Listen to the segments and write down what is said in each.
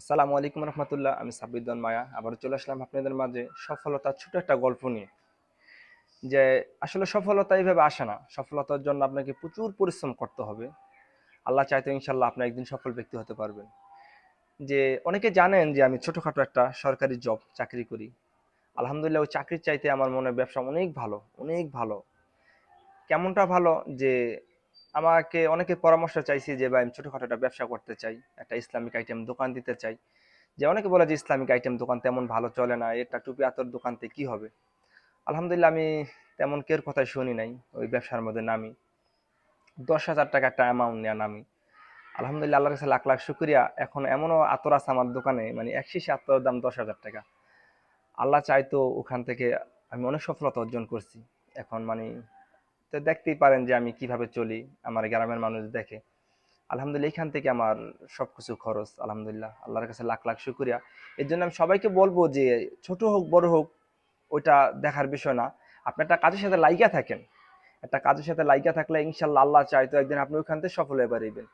আসসালামু আলাইকুম রহমতুল্লাহ। আমি সাব্বিদ্দন মায়া আবারও চলে আসলাম আপনাদের মাঝে সফলতার ছোট একটা গল্প নিয়ে। যে আসলে সফলতা এইভাবে আসে না, সফলতার জন্য আপনাকে প্রচুর পরিশ্রম করতে হবে। আল্লাহ চাইতে ইনশাল্লাহ আপনি একদিন সফল ব্যক্তি হতে পারবেন। যে অনেকে জানেন যে আমি ছোটখাটো একটা সরকারি জব চাকরি করি। আলহামদুলিল্লাহ ওই চাকরির চাইতে আমার মনে হয় ব্যবসা অনেক ভালো, অনেক ভালো। কেমনটা ভালো যে আমাকে অনেকে পরামর্শ চাইছে যে ভাই আমি ছোটখাটো একটা ব্যবসা করতে চাই, একটা ইসলামিক আইটেম দোকান দিতে চাই। যে অনেকে বলে যে ইসলামিক আইটেম দোকান তেমন ভালো চলে না, এটা টুপি আতর দোকানতে কি হবে। আলহামদুলিল্লাহ আমি তেমন কের কথাই শুনি নাই, ওই ব্যবসার মধ্যে নামি 10,000 টাকা একটা অ্যামাউন্ট নেওয়া নামি। আলহামদুলিল্লাহ আল্লাহর কাছে লাখ লাখ শুক্রিয়া, এখন এমনও আতর আছে আমার দোকানে, মানে এক শিশি আতরের দাম 10,000 টাকা। আল্লাহ চাইতো ওখান থেকে আমি অনেক সফলতা অর্জন করছি। এখন মানে তো দেখতেই পারেন যে আমি কিভাবে চলি, আমার গ্রামের মানুষ দেখে। আলহামদুলিল্লাহ এখান থেকে আমার সবকিছু খরচ, আলহামদুলিল্লাহ আল্লাহর কাছে লাখ লাখ শুকরিয়া। এর জন্য আমি সবাইকে বলবো যে ছোট হোক বড় হোক ওইটা দেখার বিষয় না, আপনি একটা কাজের সাথে লাইগা থাকেন। একটা কাজের সাথে লাইগা থাকলে ইনশাল্লাহ আল্লাহ চাই তো একদিন আপনি ওইখান থেকে সফল হয়ে পারবেন।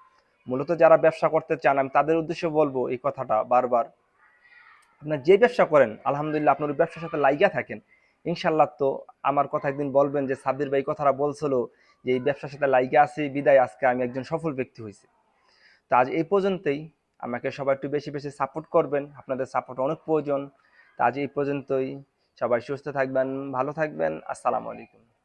মূলত যারা ব্যবসা করতে চান আমি তাদের উদ্দেশ্যে বলবো এই কথাটা বারবার, আপনার যে ব্যবসা করেন আলহামদুলিল্লাহ আপনার ওই ব্যবসার সাথে লাইগা থাকেন। ইনশাল্লাহ তো আমার কথা একদিন বলবেন যে সাব্বির ভাই কথাটা বলছিল যে এই ব্যবসার সাথে লাইগা আছি বিদায় আজকে আমি একজন সফল ব্যক্তি হয়েছি। তো আজ এই পর্যন্তই। আমাকে সবাই একটু বেশি বেশি সাপোর্ট করবেন, আপনাদের সাপোর্ট অনেক প্রয়োজন। তো আজ এই পর্যন্তই। সবাই সুস্থ থাকবেন, ভালো থাকবেন। আসসালামু আলাইকুম।